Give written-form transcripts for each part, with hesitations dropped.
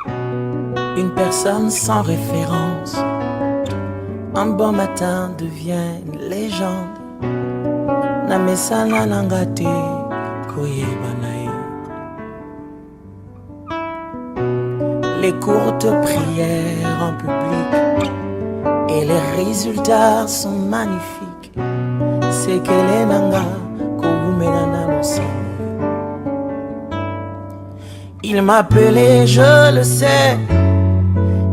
Une personne sans référence, un bon matin devient une légende. Namesana nangate koyebanae. Les courtes prières en public et les résultats sont magnifiques. C'est qu'elle est nanga koumenana losi. Il m'appelait, je le sais,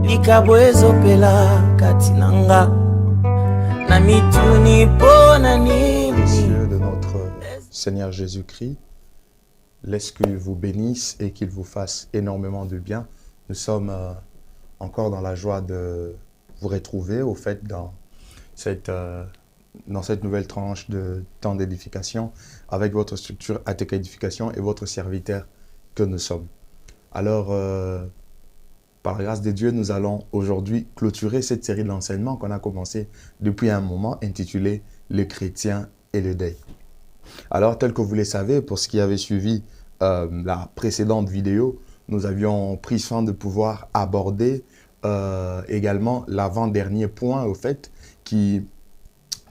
Likabwezo pela katinanga. Namituni ponani. Messieurs de notre Seigneur Jésus-Christ, laisse qu'il vous bénisse et qu'il vous fasse énormément de bien. Nous sommes encore dans la joie de vous retrouver au fait dans cette nouvelle tranche de temps d'édification avec votre structure ATK Édification et votre serviteur que nous sommes. Alors, par la grâce de Dieu, nous allons aujourd'hui clôturer cette série d'enseignements qu'on a commencé depuis un moment intitulée « Le chrétien et le deuil ». Alors, tel que vous le savez, pour ce qui avait suivi la précédente vidéo, nous avions pris soin de pouvoir aborder également l'avant-dernier point, au fait, qui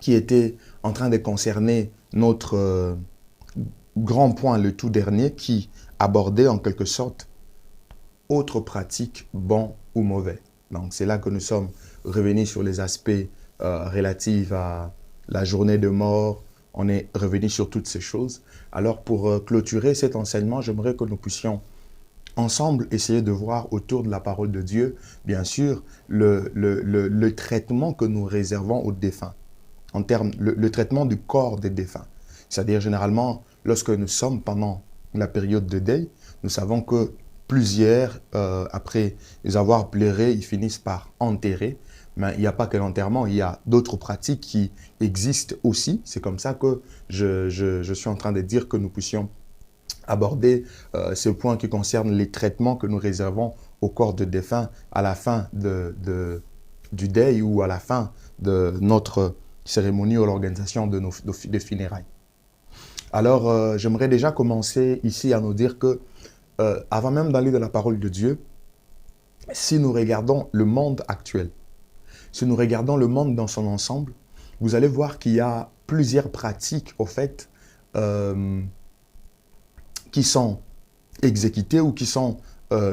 était en train de concerner notre grand point, le tout dernier, qui abordait en quelque sorte autres pratiques, bons ou mauvais. Donc, c'est là que nous sommes revenus sur les aspects relatifs à la journée de mort. On est revenu sur toutes ces choses. Alors, pour clôturer cet enseignement, j'aimerais que nous puissions ensemble essayer de voir autour de la parole de Dieu, bien sûr, le traitement que nous réservons aux défunts, en termes, le traitement du corps des défunts. C'est-à-dire, généralement, lorsque nous sommes pendant la période de deuil, nous savons que plusieurs, après les avoir pleurés, ils finissent par enterrer. Mais il n'y a pas que l'enterrement, il y a d'autres pratiques qui existent aussi. C'est comme ça que je suis en train de dire que nous puissions aborder ce point qui concerne les traitements que nous réservons au corps de défunt à la fin du deuil ou à la fin de notre cérémonie ou l'organisation de nos funérailles. Alors, j'aimerais déjà commencer ici à nous dire que avant même d'aller dans la parole de Dieu, si nous regardons le monde actuel, si nous regardons le monde dans son ensemble, vous allez voir qu'il y a plusieurs pratiques, au fait, qui sont exécutées ou qui sont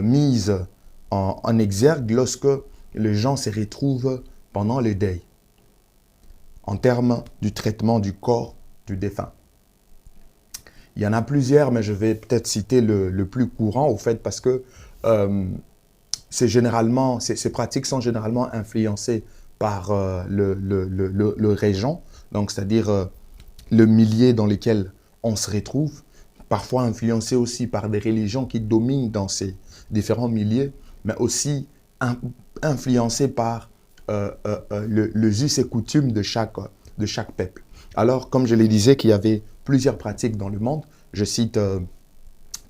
mises en exergue lorsque les gens se retrouvent pendant le deuil, en termes du traitement du corps du défunt. Il y en a plusieurs, mais je vais peut-être citer le plus courant, au fait, parce que ces pratiques sont généralement influencées par le régent, donc c'est-à-dire le milieu dans lequel on se retrouve, parfois influencées aussi par des religions qui dominent dans ces différents milieux, mais aussi influencées par le us et coutumes de chaque peuple. Alors, comme je le disais, qu'il y avait plusieurs pratiques dans le monde. Je cite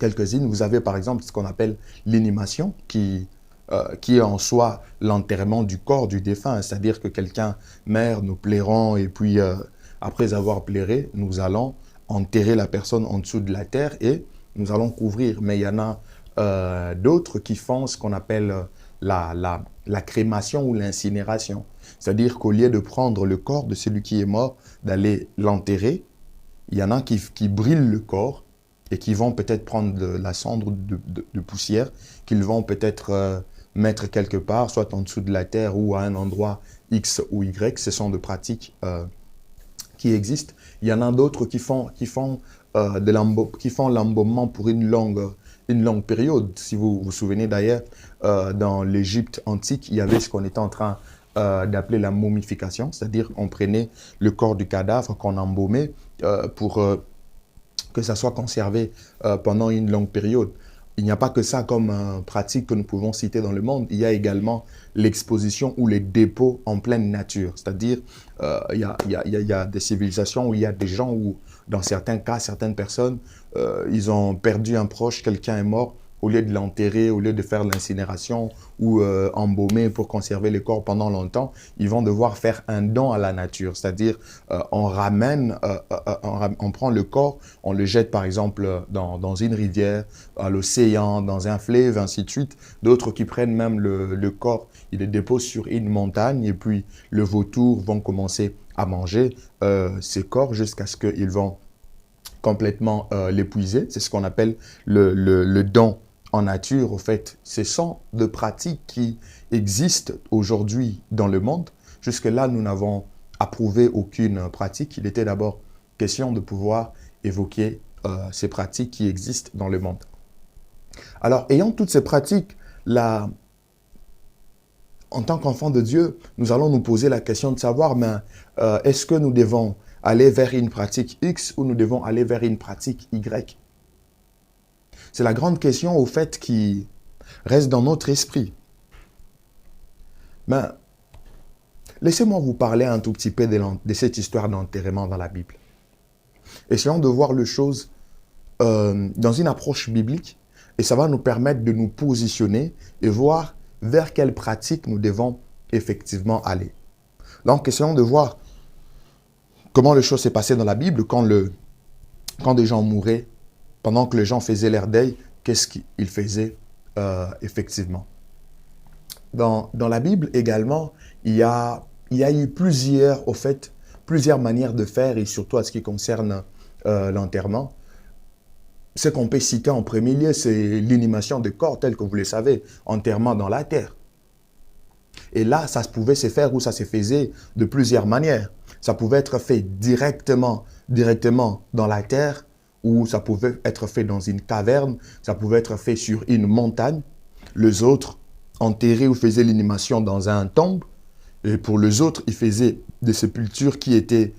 quelques-unes. Vous avez par exemple ce qu'on appelle l'inhumation, qui est en soi l'enterrement du corps du défunt. C'est-à-dire que quelqu'un meurt, nous plairons, et puis après avoir pleuré, nous allons enterrer la personne en dessous de la terre et nous allons couvrir. Mais il y en a d'autres qui font ce qu'on appelle la crémation ou l'incinération. C'est-à-dire qu'au lieu de prendre le corps de celui qui est mort, d'aller l'enterrer, il y en a qui brûlent le corps et qui vont peut-être prendre de la cendre de poussière, qu'ils vont peut-être mettre quelque part, soit en dessous de la terre ou à un endroit X ou Y. Ce sont des pratiques qui existent. Il y en a d'autres qui font l'embaumement pour une longue période. Si vous vous souvenez d'ailleurs, dans l'Égypte antique, il y avait ce qu'on était en train d'appeler la momification, c'est-à-dire qu'on prenait le corps du cadavre qu'on embaumait pour que ça soit conservé pendant une longue période. Il n'y a pas que ça comme pratique que nous pouvons citer dans le monde. Il y a également l'exposition ou les dépôts en pleine nature. C'est-à-dire, il y a des civilisations où il y a des gens où, dans certains cas, certaines personnes, ils ont perdu un proche, quelqu'un est mort, au lieu de l'enterrer, au lieu de faire l'incinération ou embaumer pour conserver le corps pendant longtemps, ils vont devoir faire un don à la nature. C'est-à-dire, on prend le corps, on le jette par exemple dans une rivière, à l'océan, dans un fleuve, ainsi de suite. D'autres qui prennent même le corps, ils le déposent sur une montagne et puis le vautour vont commencer à manger ces corps jusqu'à ce qu'ils vont complètement l'épuiser. C'est ce qu'on appelle le don en nature. Au fait, ce sont de pratiques qui existent aujourd'hui dans le monde. Jusque-là, nous n'avons approuvé aucune pratique. Il était d'abord question de pouvoir évoquer ces pratiques qui existent dans le monde. Alors, ayant toutes ces pratiques, en tant qu'enfants de Dieu, nous allons nous poser la question de savoir, mais est-ce que nous devons aller vers une pratique X ou nous devons aller vers une pratique Y? C'est la grande question, au fait, qui reste dans notre esprit. Mais laissez-moi vous parler un tout petit peu de cette histoire d'enterrement dans la Bible. Essayons de voir les choses dans une approche biblique et ça va nous permettre de nous positionner et voir vers quelle pratique nous devons effectivement aller. Donc, essayons de voir comment les choses s'est passées dans la Bible quand des gens mouraient. Pendant que les gens faisaient leur deuil, qu'est-ce qu'ils faisaient effectivement? Dans la Bible également, il y a eu plusieurs manières de faire, et surtout à ce qui concerne l'enterrement. Ce qu'on peut citer en premier lieu, c'est l'inhumation de corps, tel que vous le savez, enterrement dans la terre. Et là, ça pouvait se faire ou ça se faisait de plusieurs manières. Ça pouvait être fait directement dans la terre, ou ça pouvait être fait dans une caverne, ça pouvait être fait sur une montagne. Les autres enterraient ou faisaient l'inhumation dans un tombe. Et pour les autres, ils faisaient des sépultures qui étaient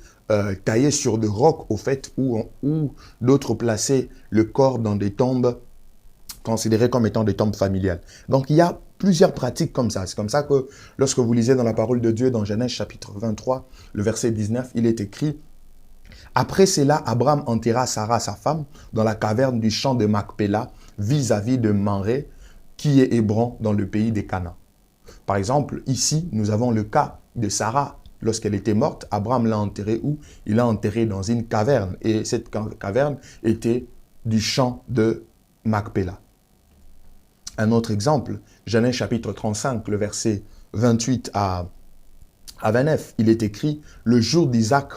taillées sur des rocs, au fait, où d'autres plaçaient le corps dans des tombes considérées comme étant des tombes familiales. Donc, il y a plusieurs pratiques comme ça. C'est comme ça que lorsque vous lisez dans la parole de Dieu, dans Genèse chapitre 23, le verset 19, il est écrit: après cela, Abraham enterra Sarah, sa femme, dans la caverne du champ de Macpéla, vis-à-vis de Mamré, qui est Hébron, dans le pays des Canaan. Par exemple, ici, nous avons le cas de Sarah. Lorsqu'elle était morte, Abraham l'a enterrée où? Il l'a enterrée dans une caverne. Et cette caverne était du champ de Macpéla. Un autre exemple, Genèse chapitre 35, le verset 28 à 29, il est écrit: le jour d'Isaac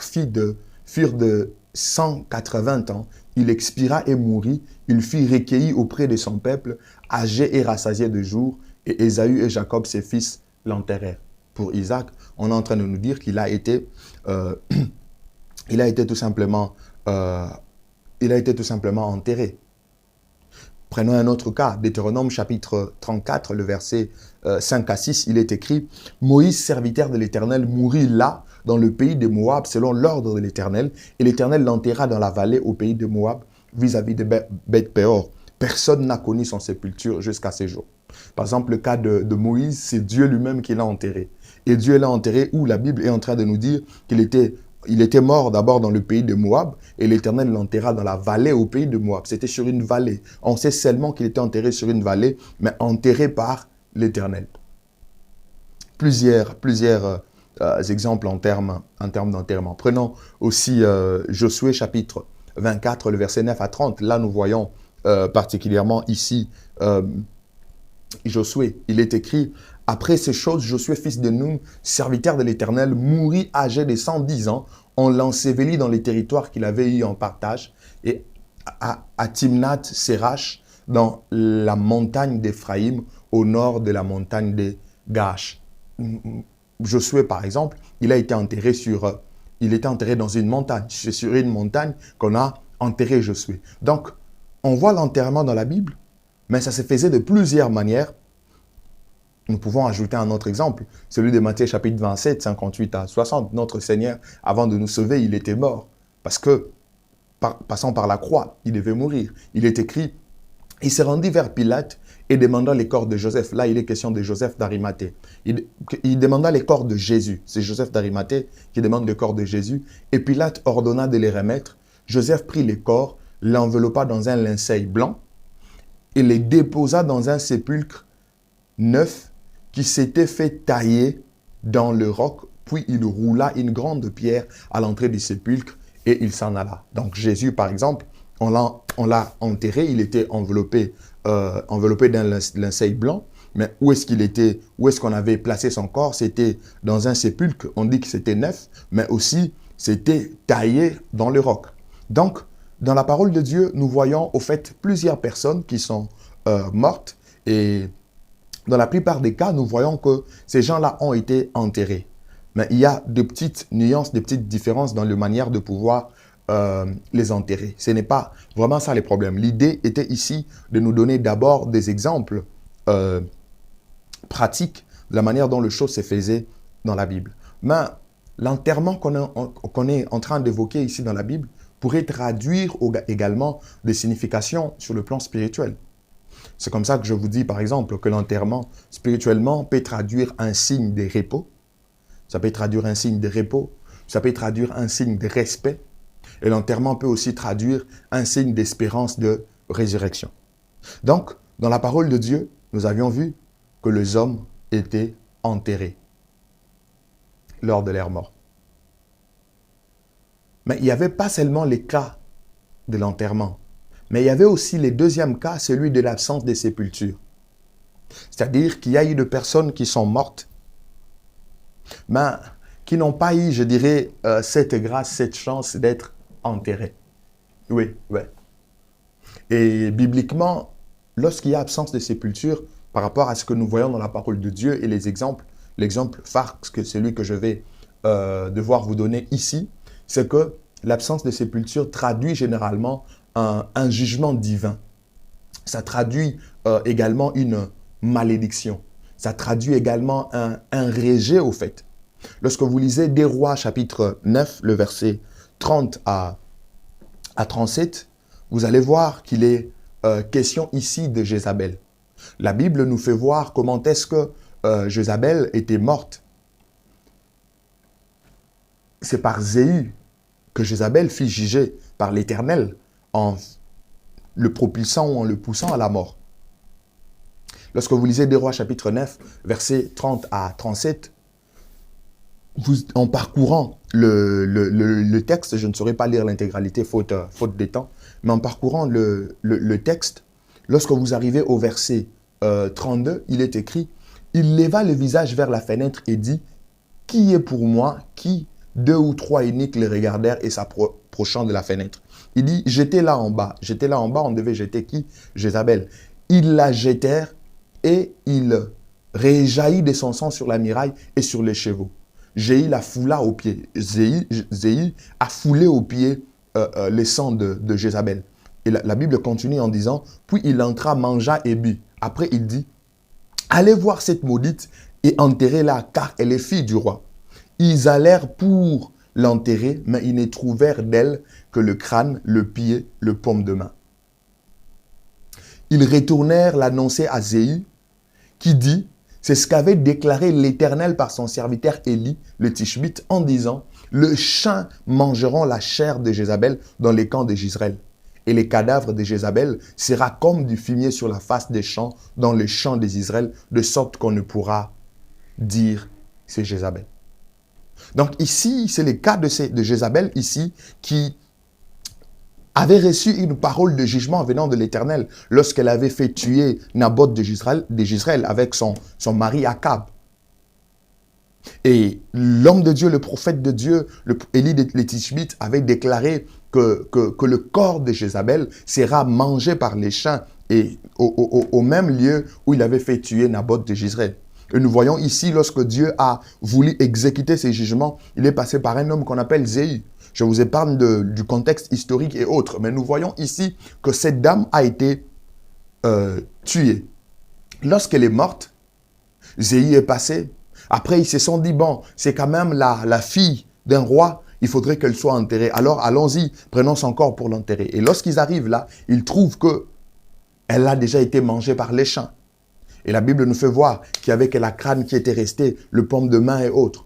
furent de 180 ans, il expira et mourut, il fut recueilli auprès de son peuple, âgé et rassasié de jours, et Ésaü et Jacob, ses fils, l'enterrèrent. Pour Isaac, on est en train de nous dire qu'il a été tout simplement enterré. Prenons un autre cas, Deutéronome chapitre 34, le verset 5 à 6, il est écrit: Moïse, serviteur de l'Éternel, mourut là, dans le pays de Moab, selon l'ordre de l'Éternel, et l'Éternel l'enterra dans la vallée au pays de Moab, vis-à-vis de Beth-Péor. Personne n'a connu son sépulture jusqu'à ce jour. Par exemple, le cas de Moïse, c'est Dieu lui-même qui l'a enterré. Et Dieu l'a enterré où la Bible est en train de nous dire qu'il était mort d'abord dans le pays de Moab et l'Éternel l'enterra dans la vallée au pays de Moab. C'était sur une vallée. On sait seulement qu'il était enterré sur une vallée, mais enterré par l'Éternel. Plusieurs exemples en termes d'enterrement. Prenons aussi Josué chapitre 24, le verset 9 à 30. Là, nous voyons particulièrement ici Josué. Il est écrit: après ces choses, Josué, fils de Nun, serviteur de l'Éternel, mourut âgé de 110 ans. On l'ensevelit dans les territoires qu'il avait eu en partage, et à Timnath-Sérach, dans la montagne d'Éphraïm, au nord de la montagne de Gaash. Josué, par exemple, il était enterré dans une montagne. C'est sur une montagne qu'on a enterré Josué. Donc, on voit l'enterrement dans la Bible, mais ça se faisait de plusieurs manières. Nous pouvons ajouter un autre exemple, celui de Matthieu chapitre 27, 58 à 60. Notre Seigneur, avant de nous sauver, il était mort. Parce que, passant par la croix, il devait mourir. Il est écrit: il se rendit vers Pilate et demanda les corps de Joseph. Là, il est question de Joseph d'Arimathée. Il demanda les corps de Jésus. C'est Joseph d'Arimathée qui demande les corps de Jésus. Et Pilate ordonna de les remettre. Joseph prit les corps, l'enveloppa dans un linceul blanc et les déposa dans un sépulcre neuf qui s'était fait tailler dans le roc, puis il roula une grande pierre à l'entrée du sépulcre et il s'en alla. Donc Jésus, par exemple, on l'a enterré, il était enveloppé d'un linceul blanc, mais où est-ce qu'il était, où est-ce qu'on avait placé son corps? C'était dans un sépulcre, on dit que c'était neuf, mais aussi c'était taillé dans le roc. Donc, dans la parole de Dieu, nous voyons au fait plusieurs personnes qui sont mortes et dans la plupart des cas, nous voyons que ces gens-là ont été enterrés. Mais il y a de petites nuances, de petites différences dans la manière de pouvoir les enterrer. Ce n'est pas vraiment ça les problèmes. L'idée était ici de nous donner d'abord des exemples pratiques de la manière dont les choses se faisaient dans la Bible. Mais l'enterrement qu'on est en train d'évoquer ici dans la Bible pourrait traduire également des significations sur le plan spirituel. C'est comme ça que je vous dis, par exemple, que l'enterrement, spirituellement, peut traduire un signe de repos. Ça peut traduire un signe de repos. Ça peut traduire un signe de respect. Et l'enterrement peut aussi traduire un signe d'espérance de résurrection. Donc, dans la parole de Dieu, nous avions vu que les hommes étaient enterrés lors de leur mort. Mais il n'y avait pas seulement les cas de l'enterrement. Mais il y avait aussi le deuxième cas, celui de l'absence de sépulture. C'est-à-dire qu'il y a eu des personnes qui sont mortes, mais qui n'ont pas eu, je dirais, cette grâce, cette chance d'être enterrées. Oui. Et bibliquement, lorsqu'il y a absence de sépulture, par rapport à ce que nous voyons dans la parole de Dieu et les exemples, l'exemple phare, que celui que je vais devoir vous donner ici, c'est que l'absence de sépulture traduit généralement un jugement divin. Ça traduit également une malédiction. Ça traduit également un rejet au fait. Lorsque vous lisez des Rois chapitre 9, le verset 30 à 37, vous allez voir qu'il est question ici de Jézabel. La Bible nous fait voir comment est-ce que Jézabel était morte. C'est par Zéhu que Jézabel fut jugée par l'Éternel en le propulsant ou en le poussant à la mort. Lorsque vous lisez des Rois chapitre 9, versets 30 à 37, en parcourant le texte, je ne saurais pas lire l'intégralité faute de temps, mais en parcourant le texte, lorsque vous arrivez au verset 32, il est écrit « Il leva le visage vers la fenêtre et dit « Qui est pour moi ?» Qui 2 ou 3 eunuques le regardèrent et s'approchant de la fenêtre. Il dit, j'étais là en bas, on devait jeter qui? Jézabel. Ils la jetèrent et il réjaillit de son sang sur la muraille et sur les chevaux. Jéhu la foula aux pieds. Zéhu a foulé aux pieds le sang de Jézabel. Et la Bible continue en disant, puis il entra, mangea et but. Après il dit, allez voir cette maudite et enterrez-la, car elle est fille du roi. Ils allèrent pour l'enterrer, mais ils ne trouvèrent d'elle que le crâne, le pied, le paume de main. Ils retournèrent l'annoncer à Zéhu, qui dit, c'est ce qu'avait déclaré l'Éternel par son serviteur Élie, le Tishbite, en disant, le chien mangeront la chair de Jézabel dans les camps de Jezreel. Et les cadavres de Jézabel sera comme du fumier sur la face des champs, dans les champs des Israël, de sorte qu'on ne pourra dire, c'est Jézabel. Donc ici, c'est le cas de Jézabel ici qui avait reçu une parole de jugement venant de l'Éternel lorsqu'elle avait fait tuer Naboth de Jezreel avec son mari Akab. Et l'homme de Dieu, le prophète de Dieu, Élie le Tishbite, avait déclaré que le corps de Jézabel sera mangé par les chiens et au même lieu où il avait fait tuer Naboth de Jezreel. Et nous voyons ici, lorsque Dieu a voulu exécuter ses jugements, il est passé par un homme qu'on appelle Zéhu. Je vous épargne du contexte historique et autres, mais nous voyons ici que cette dame a été tuée. Lorsqu'elle est morte, Zéhu est passé. Après, ils se sont dit, bon, c'est quand même la fille d'un roi, il faudrait qu'elle soit enterrée. Alors, allons-y, prenons son corps pour l'enterrer. Et lorsqu'ils arrivent là, ils trouvent qu'elle a déjà été mangée par les chiens. Et la Bible nous fait voir qu'il n'y avait que la crâne qui était restée, le paume de main et autres.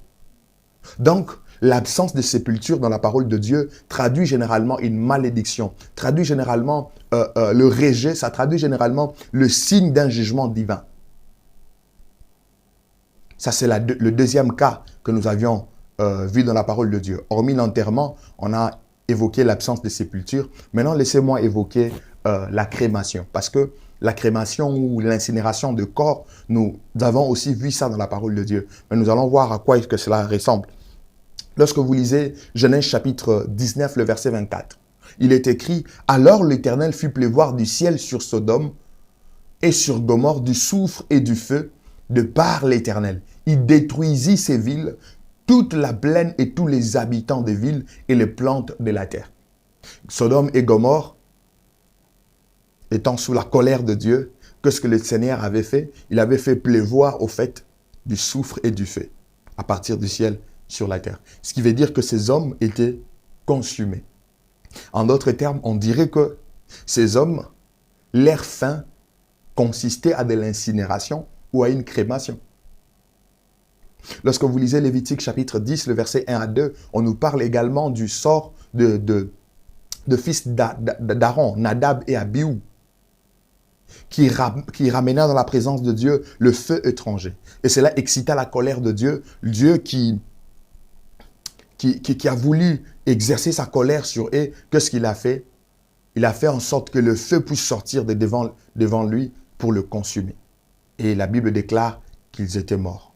Donc, L'absence de sépulture dans la parole de Dieu traduit généralement une malédiction, traduit généralement le rejet, ça traduit généralement le signe d'un jugement divin. Ça, c'est le deuxième cas que nous avions vu dans la parole de Dieu. Hormis l'enterrement, on a évoqué l'absence de sépulture. Maintenant, laissez-moi évoquer la crémation. Parce que la crémation ou l'incinération de corps, nous avons aussi vu ça dans la parole de Dieu. Mais nous allons voir à quoi est-ce que cela ressemble. Lorsque vous lisez Genèse chapitre 19, le verset 24, il est écrit « Alors l'Éternel fit pleuvoir du ciel sur Sodome et sur Gomorrhe du soufre et du feu de par l'Éternel. Il détruisit ces villes, toute la plaine et tous les habitants des villes et les plantes de la terre. » Sodome et Gomorrhe, étant sous la colère de Dieu, qu'est-ce que le Seigneur avait fait? Il avait fait pleuvoir au fait du soufre et du feu à partir du ciel sur la terre. Ce qui veut dire que ces hommes étaient consumés. En d'autres termes, on dirait que ces hommes, leur fin consistait à de l'incinération ou à une crémation. Lorsque vous lisez Lévitique chapitre 10, le verset 1 à 2, on nous parle également du sort de fils d'Aaron, Nadab et Abihu, qui ramena dans la présence de Dieu le feu étranger. Et cela excita la colère de Dieu, Dieu qui a voulu exercer sa colère sur eux. Qu'est-ce qu'il a fait? Il a fait en sorte que le feu puisse sortir de devant lui pour le consumer. Et la Bible déclare qu'ils étaient morts,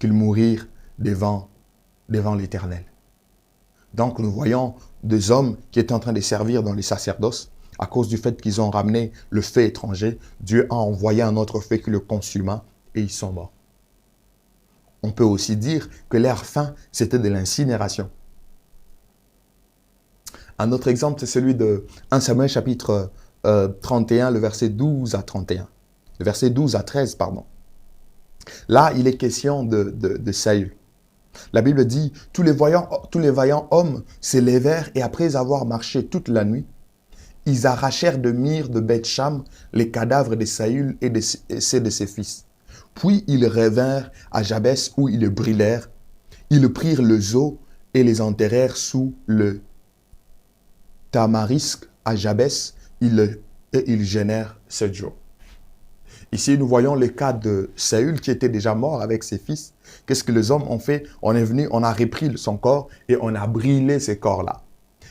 qu'ils mourirent devant l'Éternel. Donc nous voyons des hommes qui étaient en train de servir dans les sacerdoces. À cause du fait qu'ils ont ramené le feu étranger, Dieu a envoyé un autre feu qui le consuma et ils sont morts. On peut aussi dire que leur fin, c'était de l'incinération. Un autre exemple, c'est celui de 1 Samuel chapitre 31, le verset 12 à 31. Le verset 12 à 13, pardon. Là, il est question de Saül. La Bible dit, tous les vaillants hommes s'élevèrent et après avoir marché toute la nuit, ils arrachèrent de Mire de Beth-Cham les cadavres de Saül et ceux de ses fils. Puis ils revinrent à Jabès où ils le brûlèrent. Ils prirent le os et les enterrèrent sous le tamarisque à Jabès et ils gênèrent 7 jours. Ici, nous voyons le cas de Saül qui était déjà mort avec ses fils. Qu'est-ce que les hommes ont fait? On est venu, on a repris son corps et on a brûlé ces corps-là.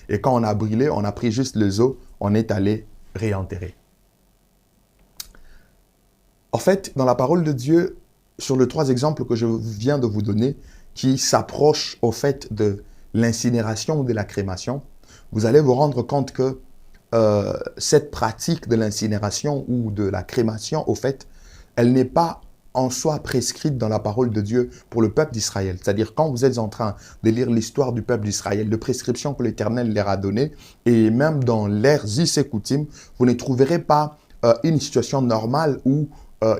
Et quand on a brûlé, on a pris juste les os, on est allé réenterrer. En fait, dans la parole de Dieu, sur les 3 exemples que je viens de vous donner, qui s'approchent au fait de l'incinération ou de la crémation, vous allez vous rendre compte que cette pratique de l'incinération ou de la crémation, au fait, elle n'est pas en soi prescrite dans la parole de Dieu pour le peuple d'Israël. C'est-à-dire quand vous êtes en train de lire l'histoire du peuple d'Israël, de prescriptions que l'Éternel leur a données, et même dans leurs us et coutumes, vous ne trouverez pas une situation normale ou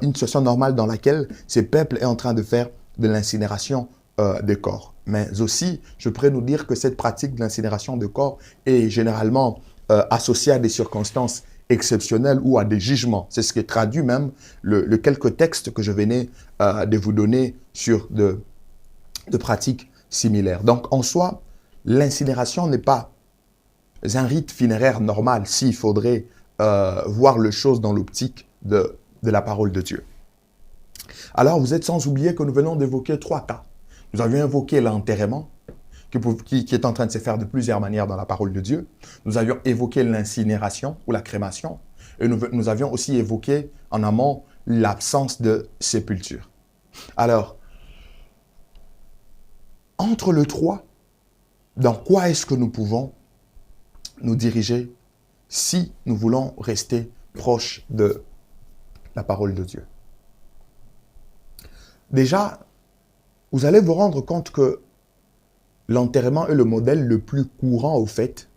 une situation normale dans laquelle ce peuple est en train de faire de l'incinération des corps. Mais aussi, je pourrais nous dire que cette pratique de l'incinération de corps est généralement associée à des circonstances exceptionnelles ou à des jugements. C'est ce qui traduit même le quelques textes que je venais de vous donner sur de pratiques similaires. Donc, en soi, l'incinération n'est pas un rite funéraire normal s'il faudrait voir les choses dans l'optique de la parole de Dieu. Alors, vous êtes sans oublier que nous venons d'évoquer 3 cas. Nous avions évoqué l'enterrement, qui est en train de se faire de plusieurs manières dans la parole de Dieu. Nous avions évoqué l'incinération ou la crémation. Et nous avions aussi évoqué en amont l'absence de sépulture. Alors, entre les 3, dans quoi est-ce que nous pouvons nous diriger si nous voulons rester proches de la parole de Dieu? Déjà, vous allez vous rendre compte que l'enterrement est le modèle le plus courant au fait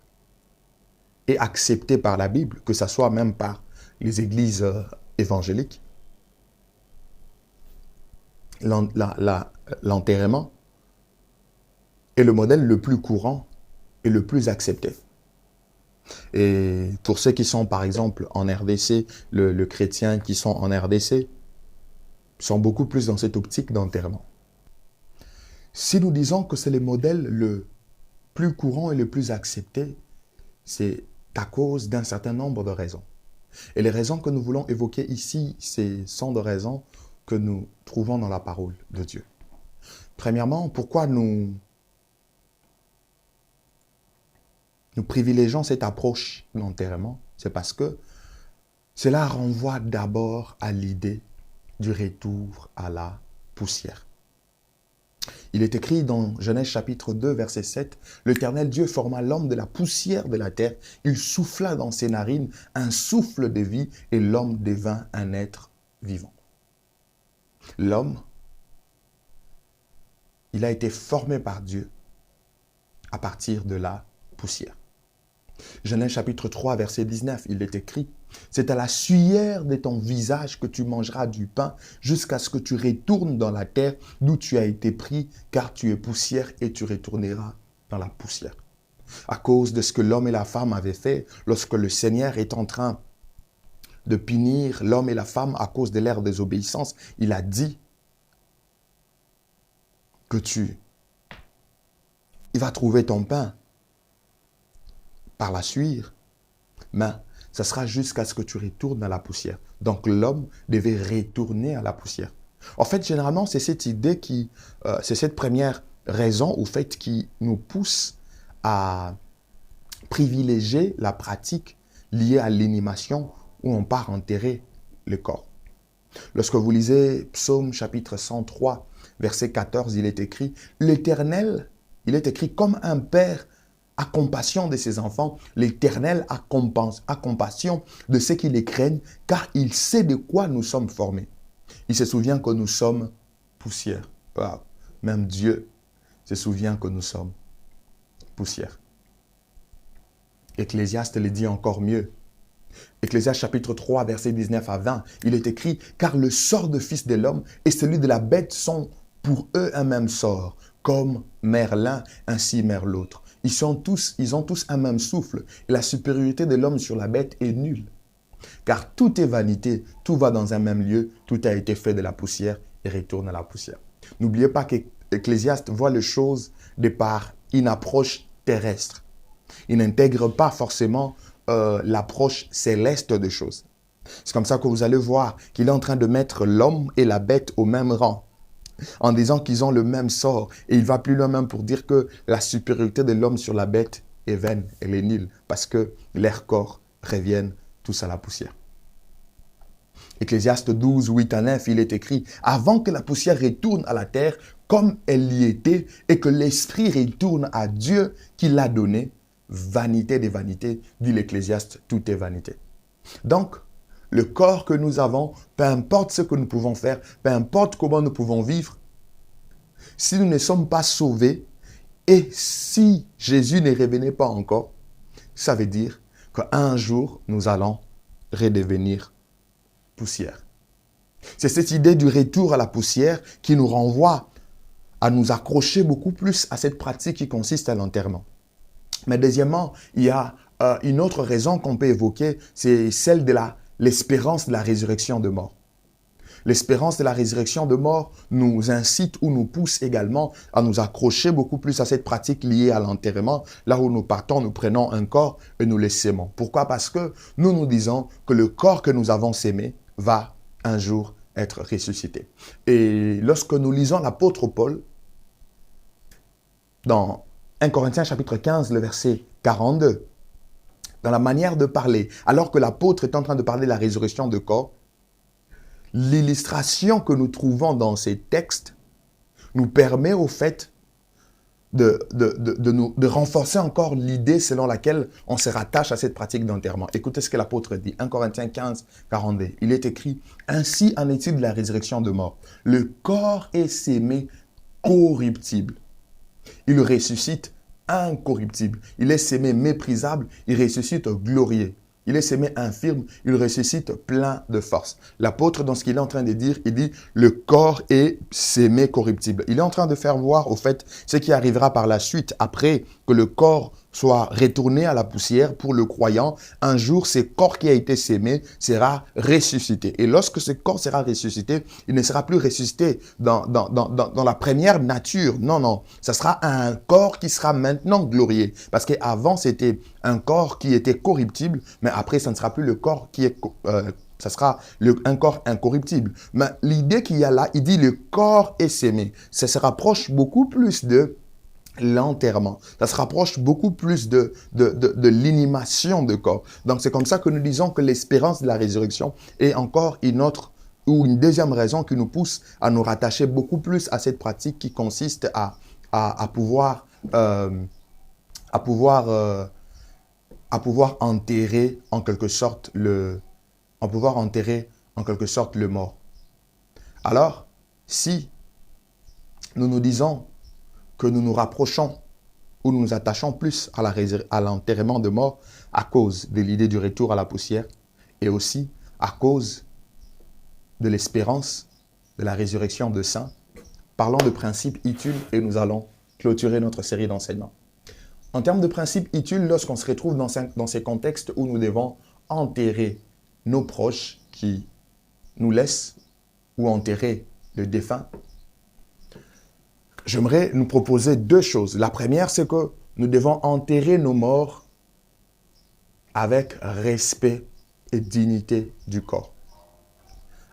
et accepté par la Bible, que ce soit même par les églises évangéliques. L'enterrement est le modèle le plus courant et le plus accepté. Et pour ceux qui sont par exemple en RDC, les chrétiens qui sont en RDC sont beaucoup plus dans cette optique d'enterrement. Si nous disons que c'est le modèle le plus courant et le plus accepté, c'est à cause d'un certain nombre de raisons. Et les raisons que nous voulons évoquer ici, sont des raisons que nous trouvons dans la parole de Dieu. Premièrement, pourquoi nous privilégions cette approche d'enterrement? C'est parce que cela renvoie d'abord à l'idée du retour à la poussière. Il est écrit dans Genèse chapitre 2, verset 7, « L'Éternel Dieu forma l'homme de la poussière de la terre, il souffla dans ses narines un souffle de vie et l'homme devint un être vivant. » L'homme, il a été formé par Dieu à partir de la poussière. Genèse chapitre 3, verset 19, il est écrit, « C'est à la sueur de ton visage que tu mangeras du pain jusqu'à ce que tu retournes dans la terre d'où tu as été pris, car tu es poussière et tu retourneras dans la poussière. » À cause de ce que l'homme et la femme avaient fait, lorsque le Seigneur est en train de punir l'homme et la femme à cause de leur désobéissance, il a dit que il va trouver ton pain par la sueur, mais ça sera jusqu'à ce que tu retournes à la poussière. Donc l'homme devait retourner à la poussière. En fait, généralement, c'est cette idée c'est cette première raison au fait qui nous pousse à privilégier la pratique liée à l'inhumation où on part enterrer le corps. Lorsque vous lisez Psaume chapitre 103, verset 14, il est écrit « L'Éternel, il est écrit comme un père a compassion de ses enfants, l'Éternel a compassion de ceux qui les craignent, car il sait de quoi nous sommes formés. » Il se souvient que nous sommes poussière. Wow. Même Dieu se souvient que nous sommes poussière. Ecclésiaste le dit encore mieux. Ecclésiaste chapitre 3, verset 19 à 20, il est écrit « Car le sort de fils de l'homme et celui de la bête sont pour eux un même sort, comme meurt l'un, ainsi meurt l'autre. Ils ont tous un même souffle, et la supériorité de l'homme sur la bête est nulle. Car tout est vanité, tout va dans un même lieu, tout a été fait de la poussière et retourne à la poussière. » N'oubliez pas qu'Ecclésiaste voit les choses de par une approche terrestre. Il n'intègre pas forcément l'approche céleste des choses. C'est comme ça que vous allez voir qu'il est en train de mettre l'homme et la bête au même rang, en disant qu'ils ont le même sort. Et il va plus loin même pour dire que la supériorité de l'homme sur la bête est vaine, elle est nulle, parce que leurs corps reviennent tous à la poussière. Ecclésiaste 12, 8 à 9, il est écrit « Avant que la poussière retourne à la terre comme elle y était, et que l'esprit retourne à Dieu qui l'a donné, vanité des vanités, dit l'Ecclésiaste, tout est vanité. » Donc, le corps que nous avons, peu importe ce que nous pouvons faire, peu importe comment nous pouvons vivre, si nous ne sommes pas sauvés et si Jésus ne revenait pas encore, ça veut dire qu'un jour, nous allons redevenir poussière. C'est cette idée du retour à la poussière qui nous renvoie à nous accrocher beaucoup plus à cette pratique qui consiste à l'enterrement. Mais deuxièmement, il y a une autre raison qu'on peut évoquer, c'est celle de l'espérance de la résurrection de mort. L'espérance de la résurrection de mort nous incite ou nous pousse également à nous accrocher beaucoup plus à cette pratique liée à l'enterrement. Là où nous partons, nous prenons un corps et nous le sémons. Pourquoi? Parce que nous disons que le corps que nous avons sémé va un jour être ressuscité. Et lorsque nous lisons l'apôtre Paul, dans 1 Corinthiens chapitre 15, le verset 42, dans la manière de parler, alors que l'apôtre est en train de parler de la résurrection de corps, l'illustration que nous trouvons dans ces textes nous permet au fait de renforcer encore l'idée selon laquelle on se rattache à cette pratique d'enterrement. Écoutez ce que l'apôtre dit, 1 Corinthiens 15, 42. Il est écrit, « Ainsi en est-il de la résurrection de mort. Le corps est sémé corruptible. Il ressuscite incorruptible. Il est sémé méprisable, il ressuscite glorieux. Il est sémé infirme, il ressuscite plein de force. » L'apôtre, dans ce qu'il est en train de dire, il dit « Le corps est sémé corruptible. » Il est en train de faire voir, au fait, ce qui arrivera par la suite, après que le corps soit retourné à la poussière, pour le croyant, un jour, ce corps qui a été sémé sera ressuscité. Et lorsque ce corps sera ressuscité, il ne sera plus ressuscité dans la première nature. Non, non. Ça sera un corps qui sera maintenant glorieux. Parce qu'avant, c'était un corps qui était corruptible, mais après, ça ne sera plus le corps qui est... ça sera un corps incorruptible. Mais l'idée qu'il y a là, il dit le corps est sémé. Ça se rapproche beaucoup plus de l'enterrement. Ça se rapproche beaucoup plus de l'inhumation de corps. Donc, c'est comme ça que nous disons que l'espérance de la résurrection est encore une deuxième raison qui nous pousse à nous rattacher beaucoup plus à cette pratique qui consiste à pouvoir enterrer en quelque sorte le mort. Alors, si nous nous disons que nous nous rapprochons ou nous nous attachons plus à l'enterrement de mort à cause de l'idée du retour à la poussière et aussi à cause de l'espérance de la résurrection de saints, parlons de principes utiles et nous allons clôturer notre série d'enseignements. En termes de principes utiles, lorsqu'on se retrouve dans ces contextes où nous devons enterrer nos proches qui nous laissent ou enterrer le défunt, j'aimerais nous proposer deux choses. La première, c'est que nous devons enterrer nos morts avec respect et dignité du corps.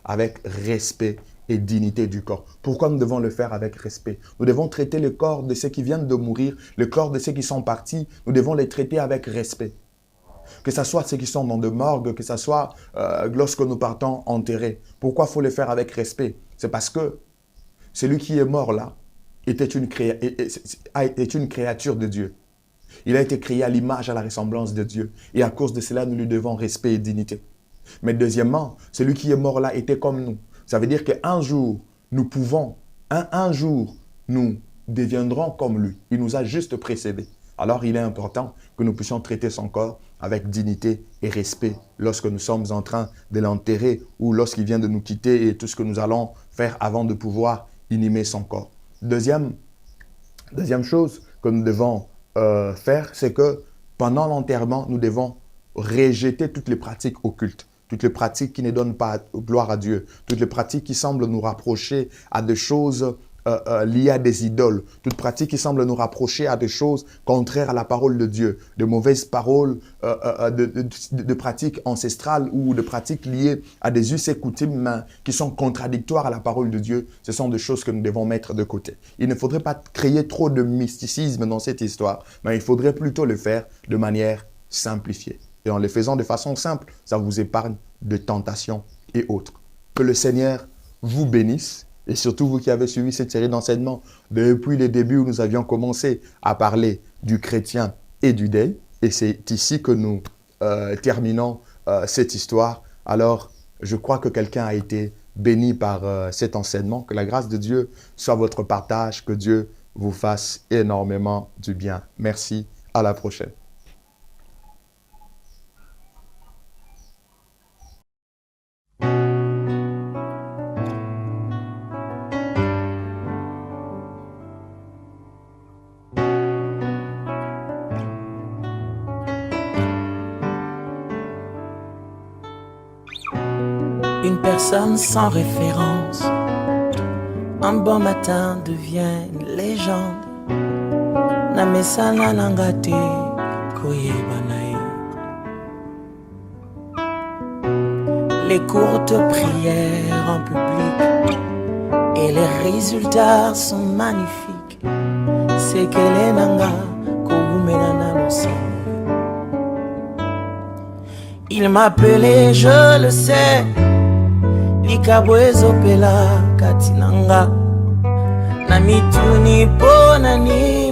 Avec respect et dignité du corps. Pourquoi nous devons le faire avec respect? Nous devons traiter le corps de ceux qui viennent de mourir, le corps de ceux qui sont partis, nous devons les traiter avec respect. Que ce soit ceux qui sont dans de morgues, que ce soit lorsque nous partons enterrer. Pourquoi il faut le faire avec respect? C'est parce que celui qui est mort là est une créature de Dieu. Il a été créé à l'image, à la ressemblance de Dieu. Et à cause de cela, nous lui devons respect et dignité. Mais deuxièmement, celui qui est mort là était comme nous. Ça veut dire qu'un jour, un jour, nous deviendrons comme lui. Il nous a juste précédés. Alors, il est important que nous puissions traiter son corps avec dignité et respect lorsque nous sommes en train de l'enterrer ou lorsqu'il vient de nous quitter et tout ce que nous allons faire avant de pouvoir inhumer son corps. Deuxième chose que nous devons faire, c'est que pendant l'enterrement, nous devons rejeter toutes les pratiques occultes, toutes les pratiques qui ne donnent pas gloire à Dieu, toutes les pratiques qui semblent nous rapprocher à des choses liées à des idoles, toute pratique qui semble nous rapprocher à des choses contraires à la parole de Dieu, de mauvaises paroles, de pratiques ancestrales ou de pratiques liées à des us et coutumes qui sont contradictoires à la parole de Dieu. Ce sont des choses que nous devons mettre de côté. Il ne faudrait pas créer trop de mysticisme dans cette histoire, mais il faudrait plutôt le faire de manière simplifiée. Et en le faisant de façon simple, ça vous épargne de tentations et autres. Que le Seigneur vous bénisse. Et surtout vous qui avez suivi cette série d'enseignements depuis le début où nous avions commencé à parler du chrétien et du deuil. Et c'est ici que nous terminons cette histoire. Alors, je crois que quelqu'un a été béni par cet enseignement. Que la grâce de Dieu soit votre partage. Que Dieu vous fasse énormément du bien. Merci. À la prochaine. Une personne sans référence, un bon matin devient une légende. Namesana nangate koyebanae. Les courtes prières en public et les résultats sont magnifiques. C'est qu'elle est nanga koumenana losi. Il m'appelait, je le sais. Likabwezo pela katinanga na mituni ponani